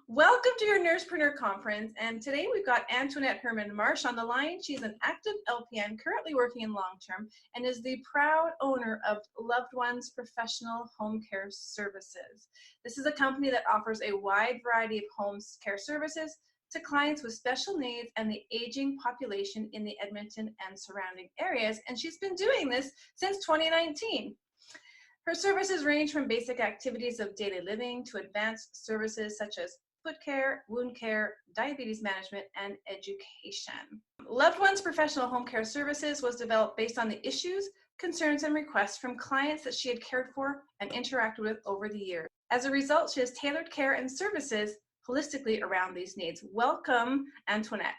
Welcome to your Nursepreneur Conference, and today we've got Antoinette Herman Marsh on the line. She's an active LPN currently working in long-term and is the proud owner of Loved Ones Professional Home Care Services. This is a company that offers a wide variety of home care services to clients with special needs and the aging population in the Edmonton and surrounding areas, and she's been doing this since 2019. Her services range from basic activities of daily living to advanced services such as foot care, wound care, diabetes management, and education. Loved Ones Professional Home Care Services was developed based on the issues, concerns, and requests from clients that she had cared for and interacted with over the years. As a result, she has tailored care and services holistically around these needs. Welcome, Antoinette.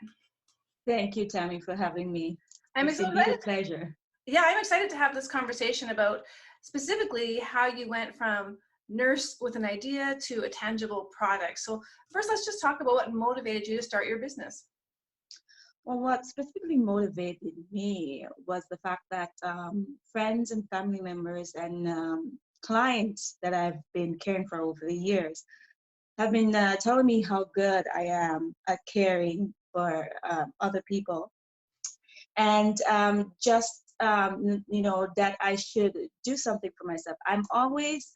Thank you, Tammy, for having me. It's indeed a pleasure. Yeah, I'm excited to have this conversation about specifically how you went from nurse with an idea to a tangible product. So first, let's just talk about what motivated you to start your business. Well, what specifically motivated me was the fact that friends and family members and clients that I've been caring for over the years have been telling me how good I am at caring for other people. And that I should do something for myself. I've always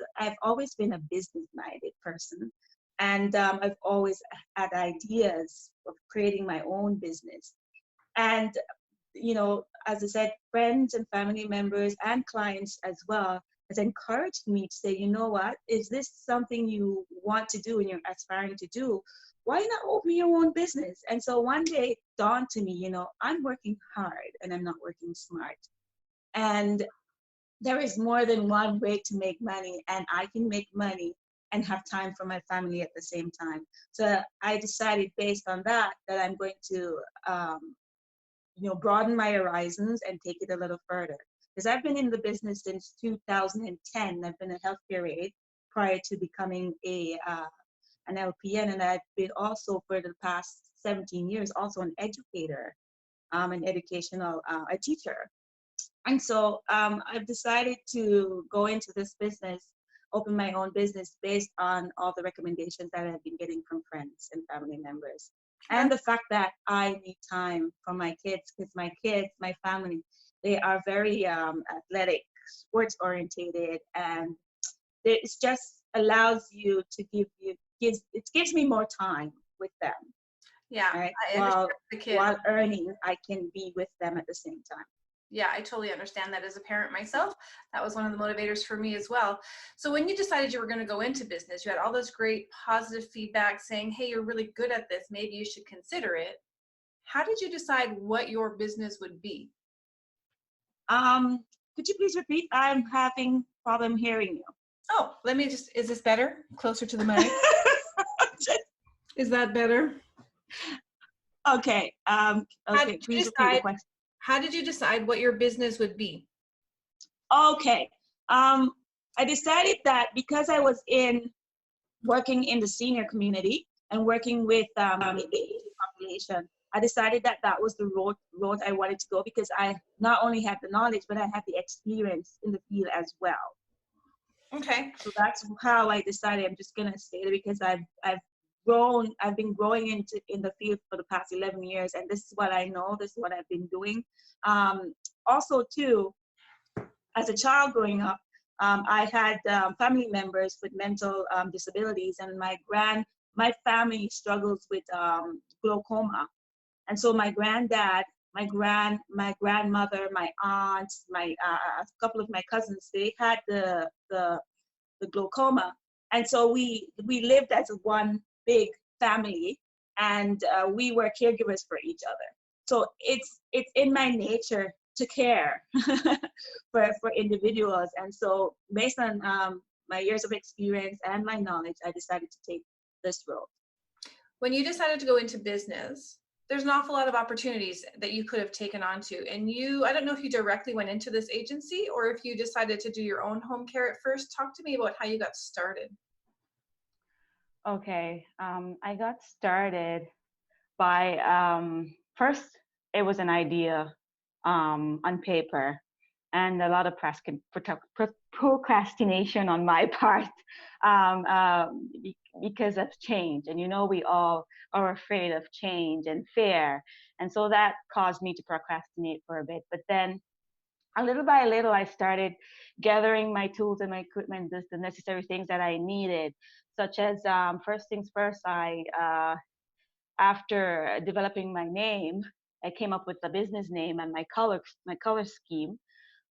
been a business-minded person, and I've always had ideas of creating my own business. And as I said, friends and family members and clients as well has encouraged me to say, you know what, is this something you want to do and you're aspiring to do? Why not open your own business? And so one day it dawned to me, I'm working hard and I'm not working smart. And there is more than one way to make money, and I can make money and have time for my family at the same time. So I decided based on that I'm going to, broaden my horizons and take it a little further. Because I've been in the business since 2010. I've been a healthcare aide prior to becoming an LPN, and I've been also for the past 17 years also an educator, a teacher. And so I've decided to go into this business, open my own business based on all the recommendations that I've been getting from friends and family members. And the fact that I need time for my kids, because my family, they are very athletic, sports orientated, and it just allows you to gives me more time with them. Yeah, right? I while earning, I can be with them at the same time. Yeah, I totally understand that as a parent myself. That was one of the motivators for me as well. So when you decided you were going to go into business, you had all this great positive feedback saying, hey, you're really good at this. Maybe you should consider it. How did you decide what your business would be? Could you please repeat? I'm having problem hearing you. Oh, is this better? Closer to the mic? Is that better? Okay. Please repeat the question. How did you decide what your business would be? Okay. I decided that because I was working in the senior community and working with the aging population, I decided that was the road I wanted to go, because I not only had the knowledge, but I had the experience in the field as well. Okay. So that's how I decided I'm just gonna stay there, because I've been growing in the field for the past 11 years, and this is what I know, this is what I've been doing. Also too, as a child growing up, I had family members with mental disabilities, and my family struggles with glaucoma. And so my granddad, my grandmother, my aunts, a couple of my cousins, they had the glaucoma. And so we lived as one big family, and we were caregivers for each other. So it's in my nature to care for individuals. And so based on my years of experience and my knowledge, I decided to take this road. When you decided to go into business, there's an awful lot of opportunities that you could have taken on to. And I don't know if you directly went into this agency or if you decided to do your own home care at first. Talk to me about how you got started. Okay, I got started by, first it was an idea on paper. and a lot of procrastination on my part, because of change. And we all are afraid of change and fear. And so that caused me to procrastinate for a bit. But then little by little, I started gathering my tools and my equipment, the necessary things that I needed, such as first things first, after developing my name, I came up with the business name and my color scheme.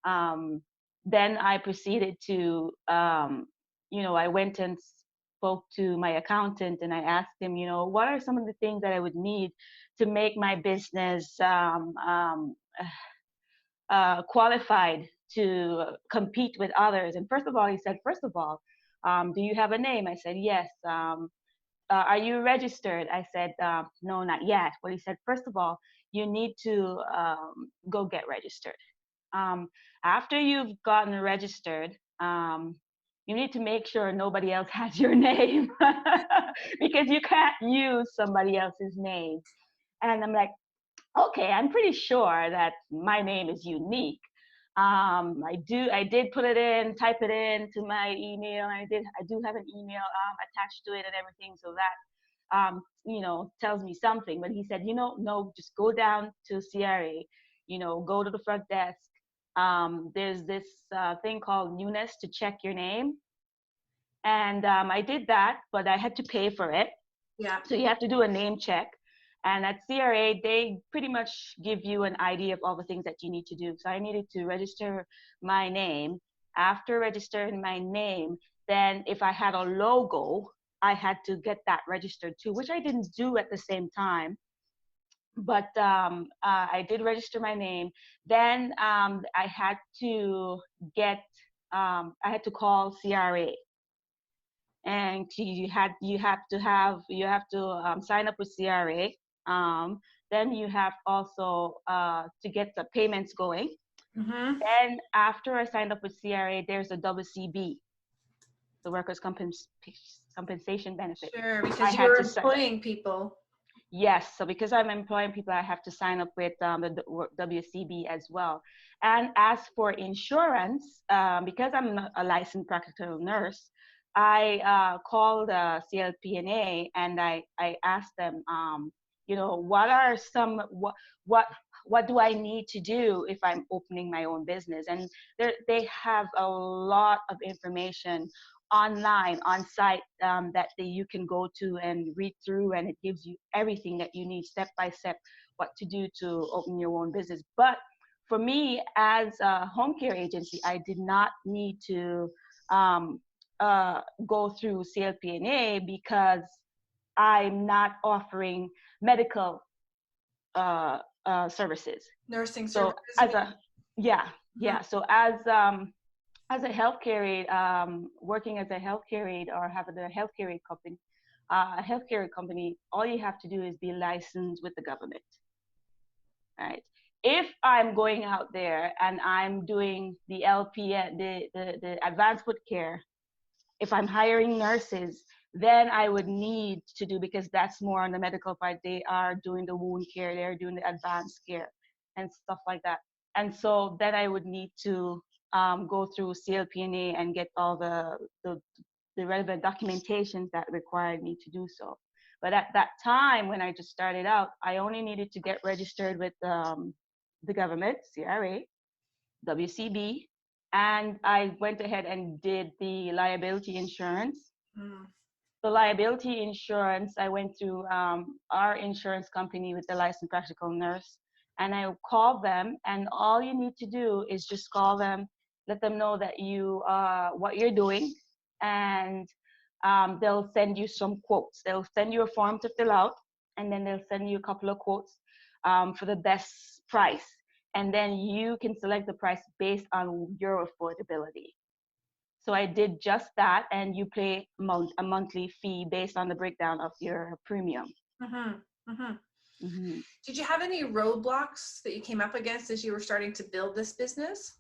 Then I proceeded to, I went and spoke to my accountant and I asked him, what are some of the things that I would need to make my business qualified to compete with others. And first of all, he said, do you have a name? I said, yes. Are you registered? I said, no, not yet. But he said, first of all, you need to go get registered. After you've gotten registered, you need to make sure nobody else has your name because you can't use somebody else's name. And I'm like, okay, I'm pretty sure that my name is unique. I did put it in, type it in to my email. I do have an email attached to it and everything, so that tells me something. But he said, no, just go down to CRA, go to the front desk. There's this thing called newness to check your name. And I did that, but I had to pay for it. Yeah. So you have to do a name check. And at CRA, they pretty much give you an idea of all the things that you need to do. So I needed to register my name. After registering my name, then if I had a logo, I had to get that registered too, which I didn't do at the same time. But I did register my name. Then I had to call CRA. And you have to sign up with CRA. Then you have also to get the payments going. Mm-hmm. Then after I signed up with CRA, there's a WCB, the Workers' Compensation Benefit. Sure, because you're employing people. Yes, so because I'm employing people, I have to sign up with the WCB as well. And as for insurance, because I'm a licensed practical nurse, I called CLP&A and I asked them, what do I need to do if I'm opening my own business? And they have a lot of information online, on site, that you can go to and read through, and it gives you everything that you need step by step, what to do to open your own business. But for me, as a home care agency, I did not need to go through CLP&A because I'm not offering medical services. Nursing so services. So as a healthcare aide, working as a healthcare aide or having a healthcare aid company, all you have to do is be licensed with the government, right? If I'm going out there and I'm doing the LPN, the advanced foot care, if I'm hiring nurses, then I would need to do, because that's more on the medical part. They are doing the wound care, they're doing the advanced care and stuff like that. And so then I would need to go through CLP&A and get all the relevant documentations that required me to do so. But at that time, when I just started out, I only needed to get registered with the government, CRA, WCB, and I went ahead and did the liability insurance. Mm. The liability insurance, I went through our insurance company with the licensed practical nurse, and I called them, and all you need to do is just call them, let them know that what you're doing, and they'll send you some quotes. They'll send you a form to fill out, and then they'll send you a couple of quotes for the best price. And then you can select the price based on your affordability. So I did just that, and you pay a monthly fee based on the breakdown of your premium. Mm-hmm. Mm-hmm. Mm-hmm. Did you have any roadblocks that you came up against as you were starting to build this business?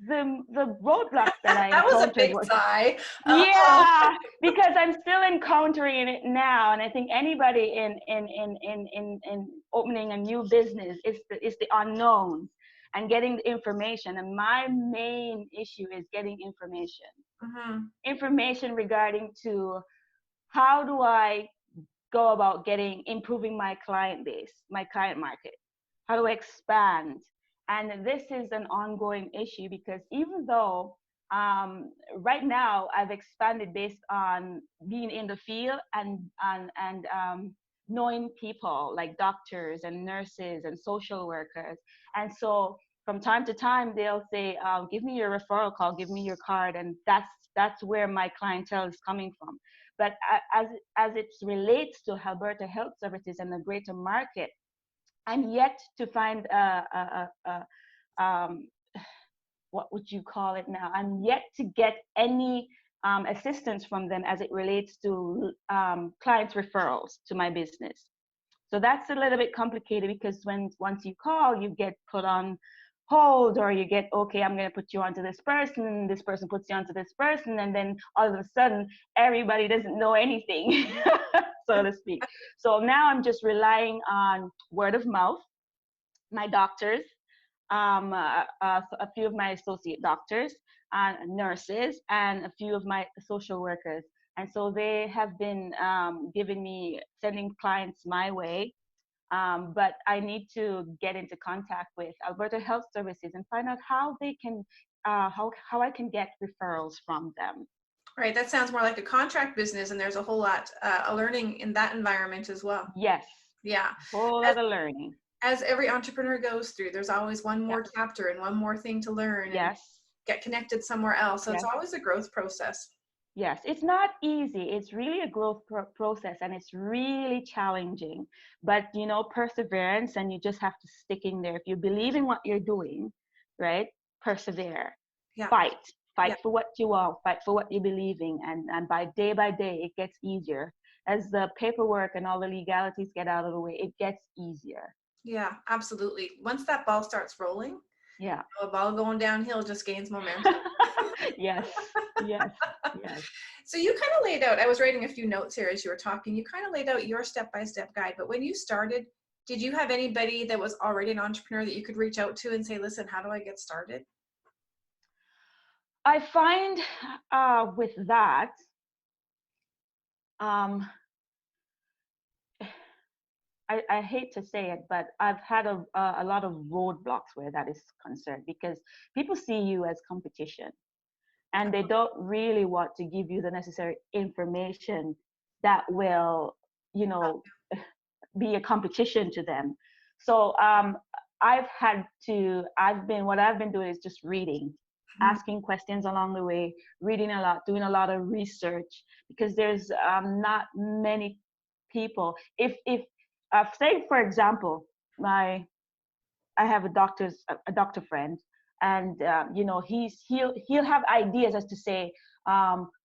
The roadblocks that I that was a encountered big sigh. Yeah, because I'm still encountering it now, and I think anybody in opening a new business, it's the unknowns. and getting the information. And my main issue is getting information. Information regarding to how do I go about improving my client base, my client market? How do I expand? And this is an ongoing issue because even though right now I've expanded based on being in the field and knowing people like doctors and nurses and social workers. And so from time to time, they'll say, give me your referral call, give me your card. And that's where my clientele is coming from. But as it relates to Alberta Health Services and the greater market, I'm yet to find what would you call it now? I'm yet to get any assistance from them as it relates to clients' referrals to my business. So that's a little bit complicated because once you call, you get put on hold, or you get, okay, I'm going to put you onto this person, and this person puts you onto this person, and then all of a sudden everybody doesn't know anything, so to speak. So now I'm just relying on word of mouth, my doctors, a few of my associate doctors and nurses, and a few of my social workers. And so they have been sending clients my way. But I need to get into contact with Alberta Health Services and find out how they can, how I can get referrals from them. Right, that sounds more like a contract business, and there's a whole lot of learning in that environment as well. Yes. Yeah. Whole lot of learning. As every entrepreneur goes through, there's always one more chapter and one more thing to learn. Yes. And get connected somewhere else. So it's always a growth process. Yes, it's not easy. It's really a growth process, and it's really challenging. But, perseverance, and you just have to stick in there. If you believe in what you're doing, right, persevere. Yeah. Fight for what you want, fight for what you believe in. And by day, it gets easier. As the paperwork and all the legalities get out of the way, it gets easier. Yeah, absolutely. Once that ball starts rolling, a ball going downhill just gains momentum. Yes. So you kind of laid out, I was writing a few notes here as you were talking, you kind of laid out your step-by-step guide, but when you started, did you have anybody that was already an entrepreneur that you could reach out to and say, listen, how do I get started? I find with that, I hate to say it, but I've had a lot of roadblocks where that is concerned, because people see you as competition, and they don't really want to give you the necessary information that will, be a competition to them. So what I've been doing is just reading, asking questions along the way, reading a lot, doing a lot of research, because there's not many people. If say, for example, I have a doctor friend, and he'll have ideas as to say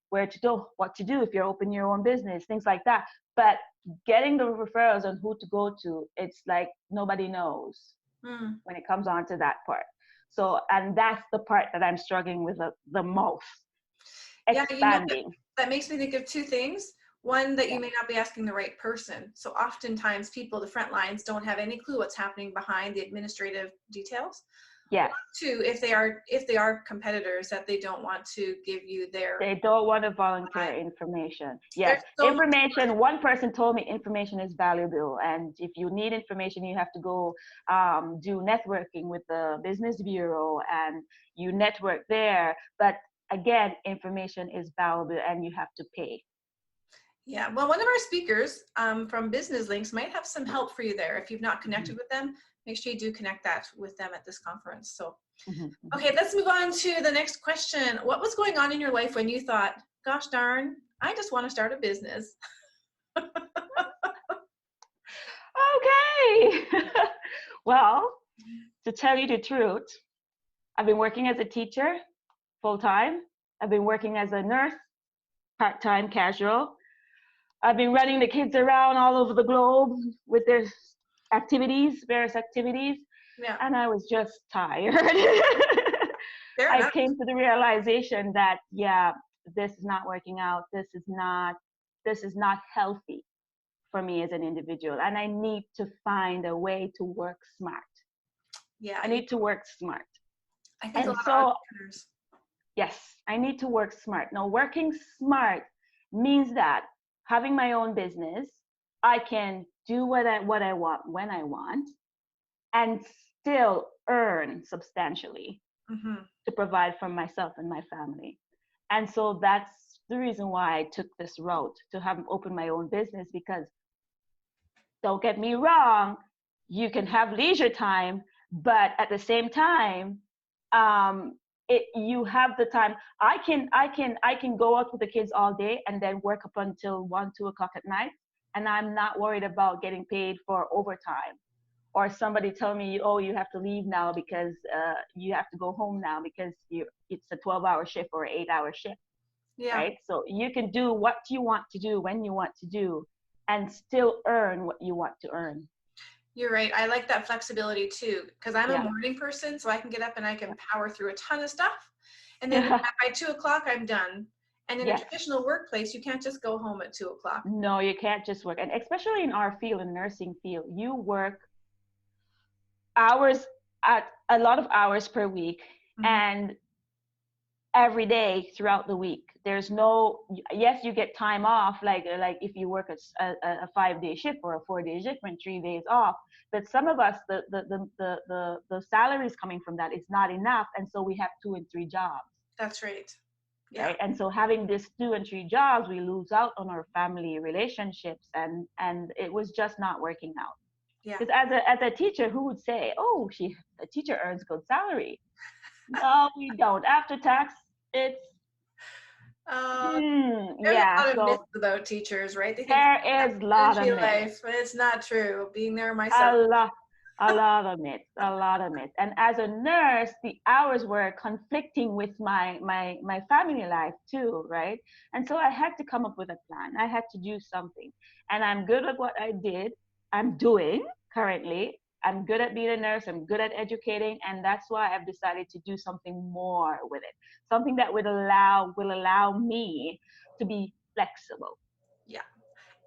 where to go, what to do if you're opening your own business, things like that. But getting the referrals on who to go to, it's like nobody knows when it comes on to that part. So, and that's the part that I'm struggling with the most. Expanding. That makes me think of two things. One, that you may not be asking the right person. So oftentimes people, the front lines, don't have any clue what's happening behind the administrative details. Yes. Two, if they are competitors, that they don't want to give you they don't want to volunteer information. Yes. Information, one person told me information is valuable, and if you need information, you have to go do networking with the business bureau, and you network there. But again, information is valuable, and you have to pay. Yeah, well, one of our speakers from Business Links might have some help for you there. If you've not connected with them, make sure you do connect that with them at this conference. So, okay, let's move on to the next question. What was going on in your life when you thought, gosh darn, I just want to start a business? Okay. Well, to tell you the truth, I've been working as a teacher full-time. I've been working as a nurse, part-time, casual. I've been running the kids around all over the globe with their various activities, and I was just tired. I came to the realization that, this is not working out. This is not healthy for me as an individual, and I need to find a way to work smart. Yeah. I need to work smart. I think a And lot of so, entrepreneurs. yes, I need to work smart. Now, working smart means that having my own business, I can do what I want when I want, and still earn substantially Mm-hmm. to provide for myself and my family. And so that's the reason why I took this route to have open my own business, because don't get me wrong, you can have leisure time, but at the same time, um, you have the time. I can go out with the kids all day and then work up until 1, 2 o'clock at night, and I'm not worried about getting paid for overtime, or somebody tell me, oh, you have to leave now because you have to go home now because it's a 12-hour shift or an 8-hour shift, Yeah. right? So you can do what you want to do when you want to do and still earn what you want to earn. You're right. I like that flexibility too, because I'm a Yeah. morning person, so I can get up and I can power through a ton of stuff. And then Yeah. by 2 o'clock, I'm done. And in a Yes. traditional workplace, you can't just go home at 2 o'clock. No, you can't just work. And especially in our field, in nursing field, you work hours at a lot of hours per week, and every day throughout the week. There's no, yes, you get time off, like if you work a 5-day shift or a 4-day shift and 3 days off. But some of us, the salaries coming from that is not enough, and so we have 2 and 3 jobs. That's right. Yeah. Right. And so having this 2 and 3 jobs, we lose out on our family relationships, and it was just not working out. Yeah. Because as a teacher, who would say, oh, a teacher earns good salary? No, we don't. After tax, it's There's a lot of So myths about teachers, right? They think there is a lot of myths. life, but it's not true. Being there myself. A lot of myths, a lot of myths. And as a nurse, the hours were conflicting with my family life too, right? And so I had to come up with a plan. I had to do something. And I'm good at what I'm doing currently. I'm good at being a nurse. I'm good at educating. And that's why I've decided to do something more with it. Something that will allow me to be flexible. Yeah.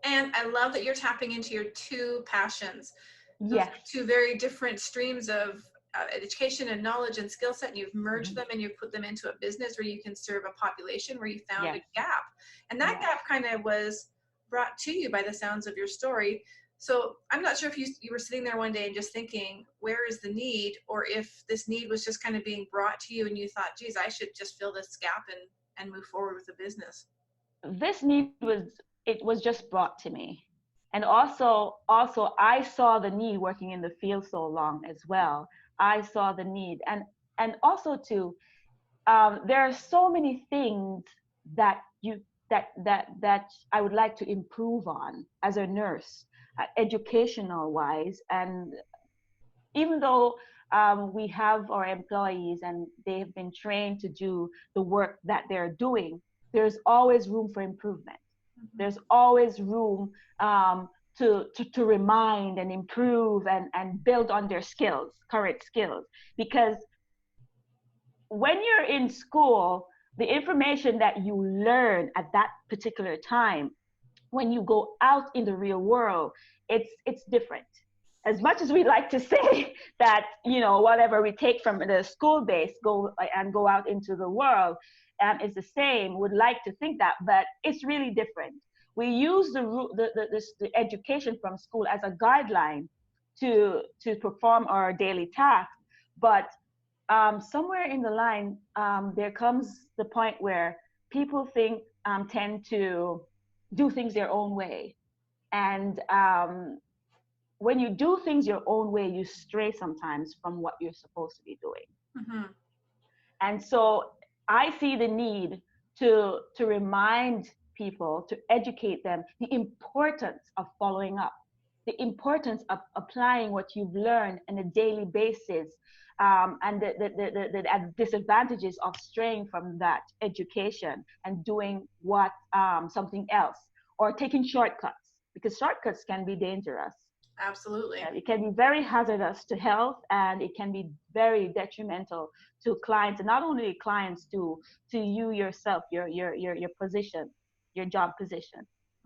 And I love that you're tapping into your 2 passions. Those Yes. are 2 very different streams of education and knowledge and skill set, and you've merged them and you've put them into a business where you can serve a population, where you found a gap. And that gap kind of was brought to you by the sounds of your story. So I'm not sure if you were sitting there one day and just thinking, where is the need? Or if this need was just kind of being brought to you and you thought, geez, I should just fill this gap and move forward with the business. This need was just brought to me. And also I saw the need working in the field so long as well. I saw the need. And also too, there are so many things that I would like to improve on as a nurse, educational wise. And even though we have our employees and they have been trained to do the work that they're doing, there's always room for improvement. There's always room to remind and improve and build on their skills, current skills. Because when you're in school, the information that you learn at that particular time, when you go out in the real world, it's different. As much as we like to say that, whatever we take from the school base go out into the world is the same, would like to think that, but it's really different. We use the education from school as a guideline to perform our daily tasks, but somewhere in the line, there comes the point where people tend to do things their own way. And when you do things your own way, you stray sometimes from what you're supposed to be doing. Mm-hmm. And so I see the need to remind people, to educate them, the importance of following up, the importance of applying what you've learned on a daily basis, and the disadvantages of straying from that education and doing something else, or taking shortcuts, because shortcuts can be dangerous. Absolutely. It can be very hazardous to health, and it can be very detrimental to clients, and not only clients, to you yourself, your position, your job position.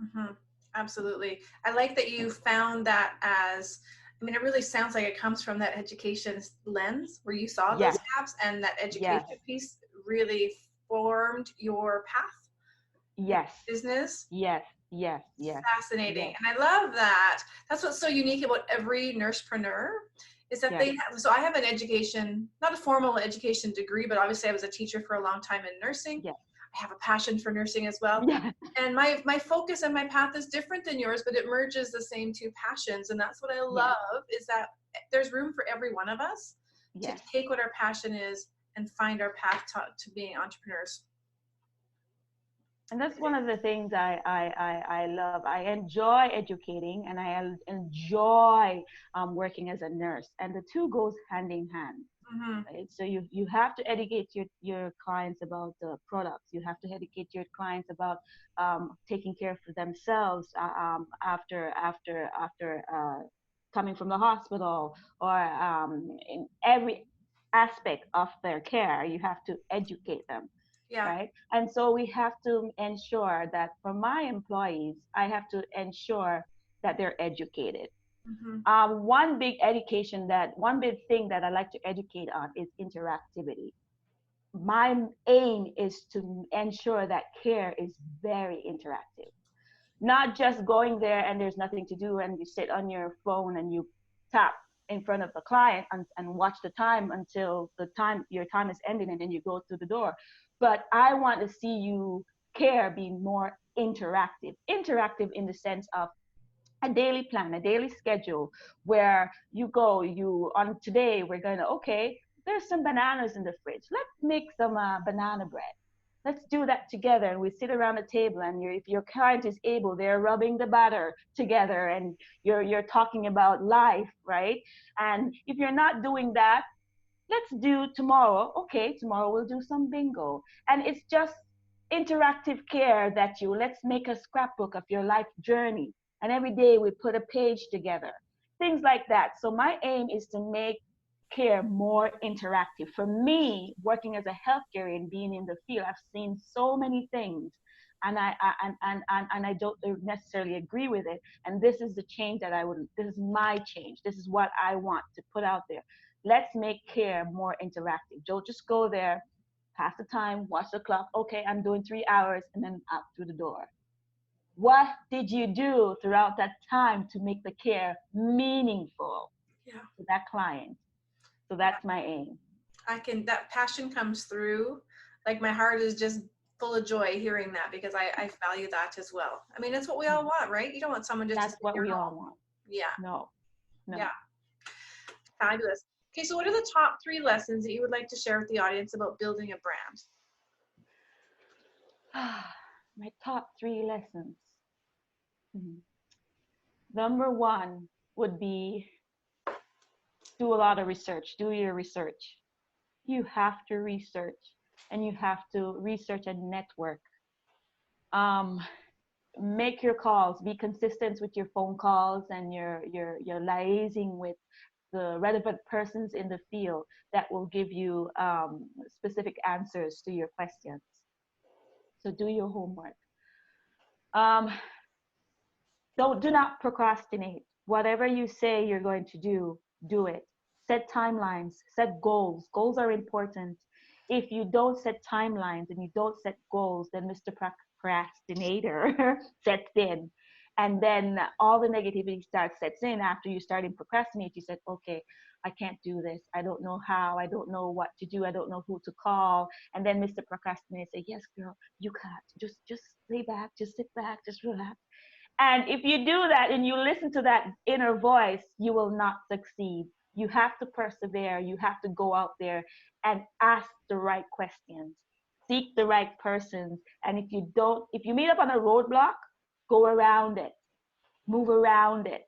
Mm-hmm. Absolutely. I like that you found that as I mean, it really sounds like it comes from that education lens where you saw those Yes, gaps, and that education yes, piece really formed your path in yes, business. yes, yes, yes, Fascinating. yes, And I love that. That's what's so unique about every nursepreneur is that yes, they have, so I have an education, not a formal education degree, but obviously I was a teacher for a long time in nursing. yes, I have a passion for nursing as well. yes, And my focus and my path is different than yours, but it merges the same two passions. And that's what I yes, love is that there's room for every one of us to yes. take what our passion is and find our path to being entrepreneurs. And that's one of the things I love. I enjoy educating, and I enjoy working as a nurse. And the two goes hand in hand. Mm-hmm. Right? So you have to educate your clients about the products. You have to educate your clients about taking care of themselves after coming from the hospital, or in every aspect of their care. You have to educate them, Yeah. right? And so we have to ensure that for my employees, I have to ensure that they're educated. Mm-hmm. One big thing that I like to educate on is interactivity. My aim is to ensure that care is very interactive, not just going there and there's nothing to do and you sit on your phone and you tap in front of the client and watch the time until your time is ending and then you go through the door. But I want to see you care being more interactive in the sense of a daily plan, a daily schedule, where you on today, we're going to, okay, there's some bananas in the fridge. Let's make some banana bread. Let's do that together. And we sit around the table, and if your client is able, they're rubbing the batter together, and you're talking about life, right? And if you're not doing that, let's do tomorrow. Okay, tomorrow we'll do some bingo. And it's just interactive care that let's make a scrapbook of your life journey. And every day we put a page together, things like that. So my aim is to make care more interactive. For me, working as a healthcare and being in the field, I've seen so many things, and I don't necessarily agree with it. And this is the change that this is my change. This is what I want to put out there. Let's make care more interactive. Don't just go there, pass the time, watch the clock. Okay, I'm doing 3 hours, and then out through the door. What did you do throughout that time to make the care meaningful to that client? So that's my aim. That passion comes through. Like my heart is just full of joy hearing that, because I value that as well. I mean, it's what we all want, right? You don't want someone just to That's sit in what your we all home. want. Yeah. No. Yeah. Fabulous. Okay, so what are the top 3 lessons that you would like to share with the audience about building a brand? My top 3 lessons. Number 1 would be do a lot of research. Do your research. You have to research, and you have to research and network. Make your calls. Be consistent with your phone calls and your liaising with the relevant persons in the field that will give you specific answers to your questions. So do your homework. Do not procrastinate. Whatever you say you're going to do it. Set timelines, set goals. Goals are important. If you don't set timelines and you don't set goals, then Mr. Procrastinator sets in. And then all the negativity sets in after you start to procrastinate. You said, okay, I can't do this. I don't know how. I don't know what to do. I don't know who to call. And then Mr. Procrastinator say, yes, girl, you can't. Just lay back, just sit back, just relax. And if you do that and you listen to that inner voice, you will not succeed. You have to persevere. You have to go out there and ask the right questions, seek the right persons. And if you meet up on a roadblock, go around it, move around it,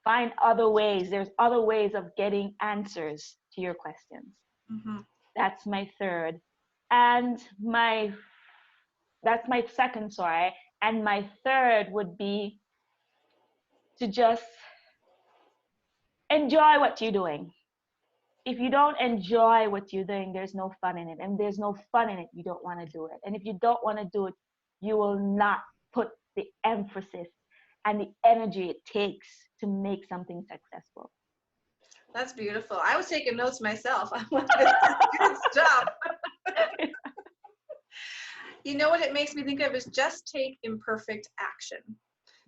find other ways. There's other ways of getting answers to your questions. Mm-hmm. That's my third. And that's my second, sorry. And my third would be to just enjoy what you're doing. If you don't enjoy what you're doing, there's no fun in it. And there's no fun in it, you don't want to do it. And if you don't want to do it, you will not put the emphasis and the energy it takes to make something successful. That's beautiful. I was taking notes myself. I'm like, this is good stuff. You know what it makes me think of is just take imperfect action.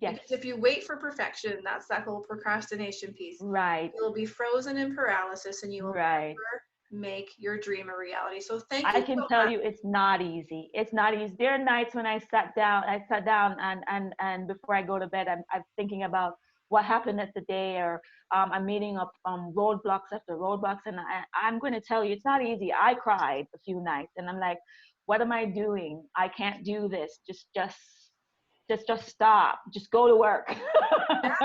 Yes. Because if you wait for perfection, that's that whole procrastination piece. Right. You'll be frozen in paralysis and you will Right. never make your dream a reality. So thank you. I can tell you it's not easy. It's not easy. There are nights when I sat down and before I go to bed, I'm thinking about what happened at the day, or I'm meeting up roadblocks after roadblocks. And I'm going to tell you, it's not easy. I cried a few nights and I'm like, what am I doing? I can't do this. Just stop. Just go to work. Yeah.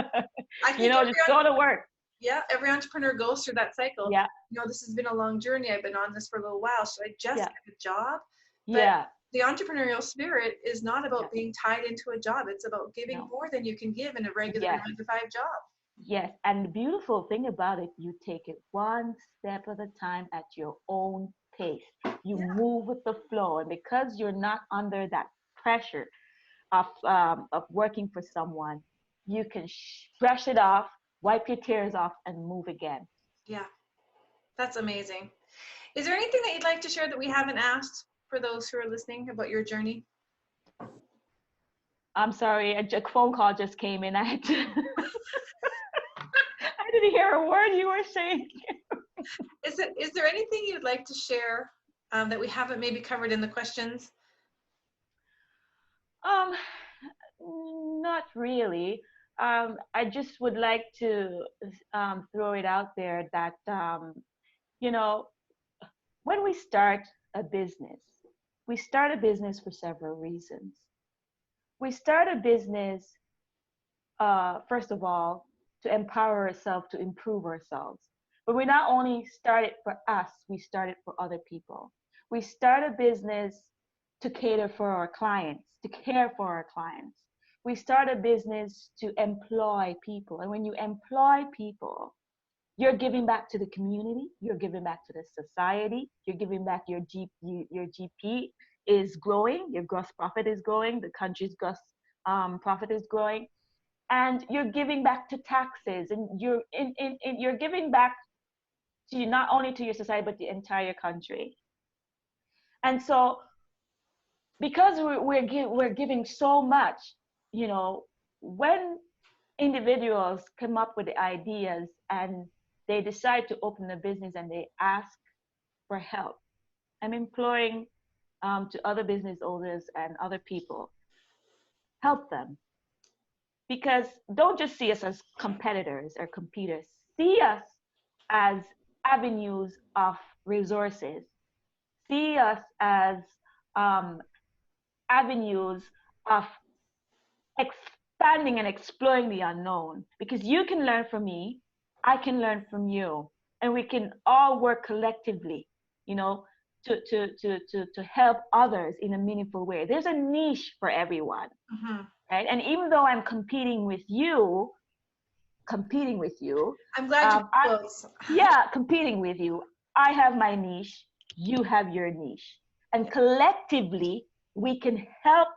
I think just go to work. Yeah, every entrepreneur goes through that cycle. Yeah. This has been a long journey. I've been on this for a little while. Should I just get a job? But Yeah. the entrepreneurial spirit is not about being tied into a job. It's about giving more than you can give in a regular 9-to-5 job. Yes. And the beautiful thing about it, you take it one step at a time at your own pace. You move with the flow. And because you're not under that pressure of working for someone, you can brush it off, wipe your tears off, and move again. Yeah, that's amazing. Is there anything that you'd like to share that we haven't asked for those who are listening about your journey? I'm sorry, a phone call just came in. I had to. I didn't hear a word you were saying. Is there anything you'd like to share that we haven't maybe covered in the questions? Not really. I just would like to throw it out there that, when we start a business for several reasons. We start a business, first of all, to empower ourselves, to improve ourselves. But we not only start it for us, we start it for other people. We start a business to cater for our clients, to care for our clients. We start a business to employ people. And when you employ people, you're giving back to the community, you're giving back to the society, you're giving back your GP is growing, your gross profit is growing, the country's gross profit is growing, and you're giving back to taxes, and you're giving back to not only to your society, but the entire country. And so, because we're giving so much, when individuals come up with the ideas and they decide to open a business and they ask for help, I'm imploring to other business owners and other people, help them. Because don't just see us as competitors or competitors. See us as avenues of resources. See us as avenues of expanding and exploring the unknown. Because you can learn from me, I can learn from you, and we can all work collectively, to help others in a meaningful way. There's a niche for everyone, right? And even though I'm competing with you, I'm glad you're close. Competing with you, I have my niche, you have your niche, and collectively we can help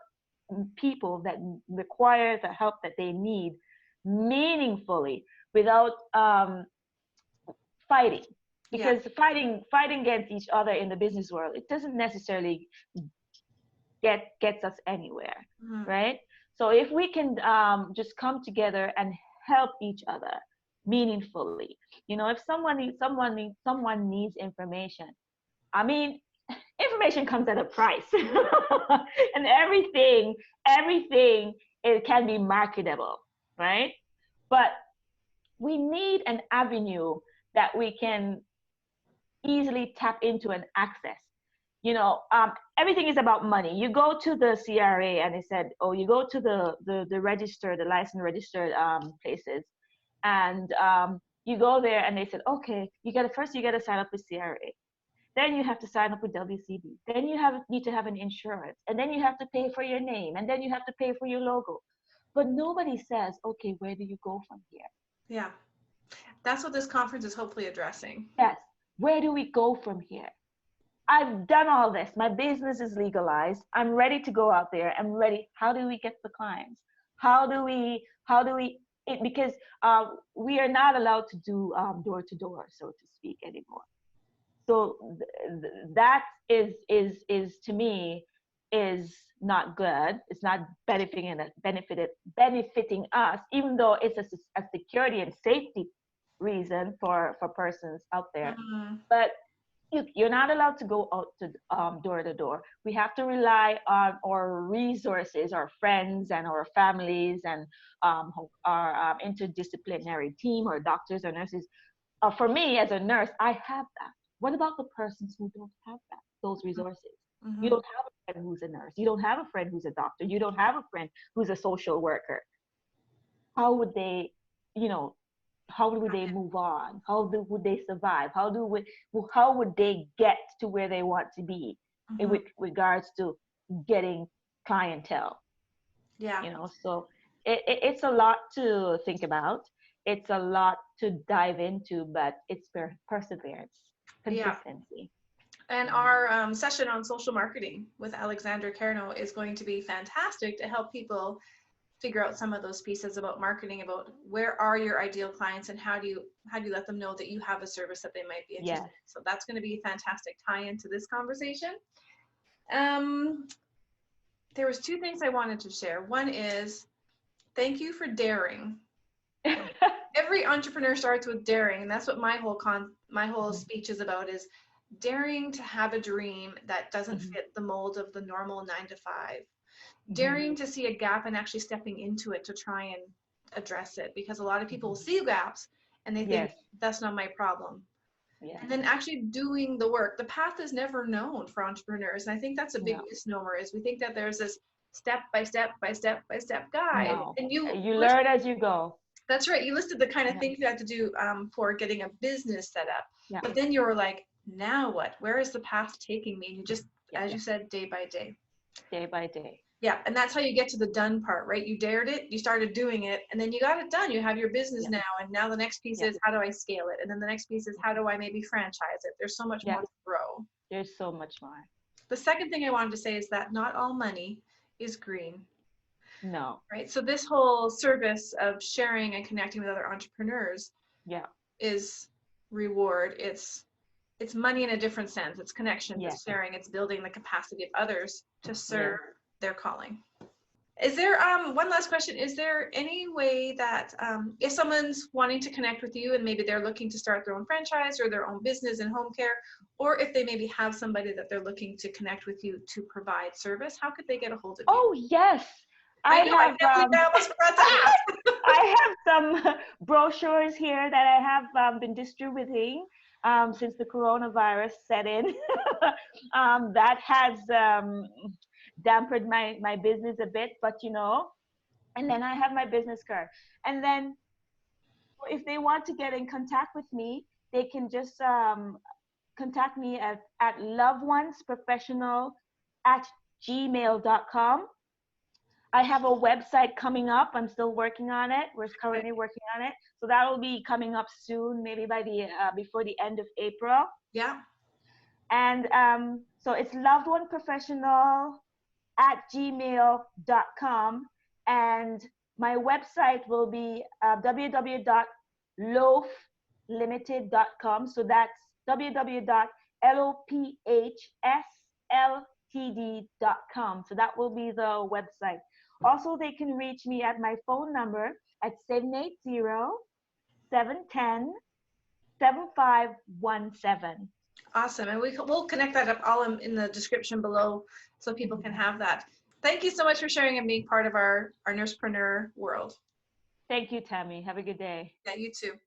people that require the help that they need meaningfully without fighting. Because fighting against each other in the business world, it doesn't necessarily gets us anywhere, right? So if we can just come together and help each other meaningfully, if someone needs information, I mean, information comes at a price, and everything it can be marketable, right? But we need an avenue that we can easily tap into and access. Everything is about money. You go to the CRA and they said, you go to the registered, the licensed registered places, and you go there and they said, okay, you got to sign up with CRA. Then you have to sign up with WCB. Then you need to have an insurance, and then you have to pay for your name, and then you have to pay for your logo. But nobody says, okay, where do you go from here? Yeah, that's what this conference is hopefully addressing. Yes, where do we go from here? I've done all this. My business is legalized. I'm ready to go out there. I'm ready. How do we get the clients? How do we because we are not allowed to do door to door, so to speak, anymore. So that is to me is not good. It's not benefiting us, even though it's a security and safety reason for persons out there. Mm-hmm. But you're not allowed to go out to door to door. We have to rely on our resources, our friends and our families, and our interdisciplinary team, or doctors or nurses. For me as a nurse, I have that. What about the persons who don't have those resources? Mm-hmm. You don't have a friend who's a nurse. You don't have a friend who's a doctor. You don't have a friend who's a social worker. How would they, how would they move on? Would they survive? How would they get to where they want to be with regards to getting clientele? Yeah. So it's a lot to think about. It's a lot to dive into, but it's perseverance, consistency. Yeah. And our session on social marketing with Alexandra Carno is going to be fantastic to help people figure out some of those pieces about marketing, about where are your ideal clients and how do you let them know that you have a service that they might be interested in. So that's going to be a fantastic tie into this conversation. There was two things I wanted to share. One is thank you for daring. Every entrepreneur starts with daring, and that's what my whole speech is about, is daring to have a dream that doesn't fit the mold of the normal 9 to 5. Daring to see a gap and actually stepping into it to try and address it, because a lot of people will see gaps and they think that's not my problem. And then actually doing the work. The path is never known for entrepreneurs, and I think that's a big misnomer. Is we think that there's this step by step guide, and you learn as you go. That's right. You listed the kind of things you had to do for getting a business set up, but then you were like, now what? Where is the path taking me? And you just, as you said, day by day. Day by day. Yeah, and that's how you get to the done part, right? You dared it, you started doing it, and then you got it done. You have your business now, and now the next piece is how do I scale it? And then the next piece is how do I maybe franchise it? There's so much more to grow. There's so much more. The second thing I wanted to say is that not all money is green. No. Right? So this whole service of sharing and connecting with other entrepreneurs is reward. It's money in a different sense. It's connection, it's sharing, it's building the capacity of others to serve their calling. Is there one last question? Is there any way that if someone's wanting to connect with you and maybe they're looking to start their own franchise or their own business in home care, or if they maybe have somebody that they're looking to connect with you to provide service, how could they get a hold of you? Oh yes, I have some brochures here that I have been distributing since the coronavirus set in. That has dampened my business a bit, but and then I have my business card. And then if they want to get in contact with me, they can just contact me at lovedonesprofessional@gmail.com. I have a website coming up. I'm still working on it. We're currently working on it. So that will be coming up soon, maybe by before the end of April. Yeah. And so it's lovedoneprofessional@gmail.com. And my website will be www.loaflimited.com. So that's www.lophsltd.com. So that will be the website. Also, they can reach me at my phone number at 780-710-7517. Awesome. And we'll connect that up all in the description below so people can have that. Thank you so much for sharing and being part of our Nursepreneur world. Thank you, Tammy. Have a good day. Yeah, you too.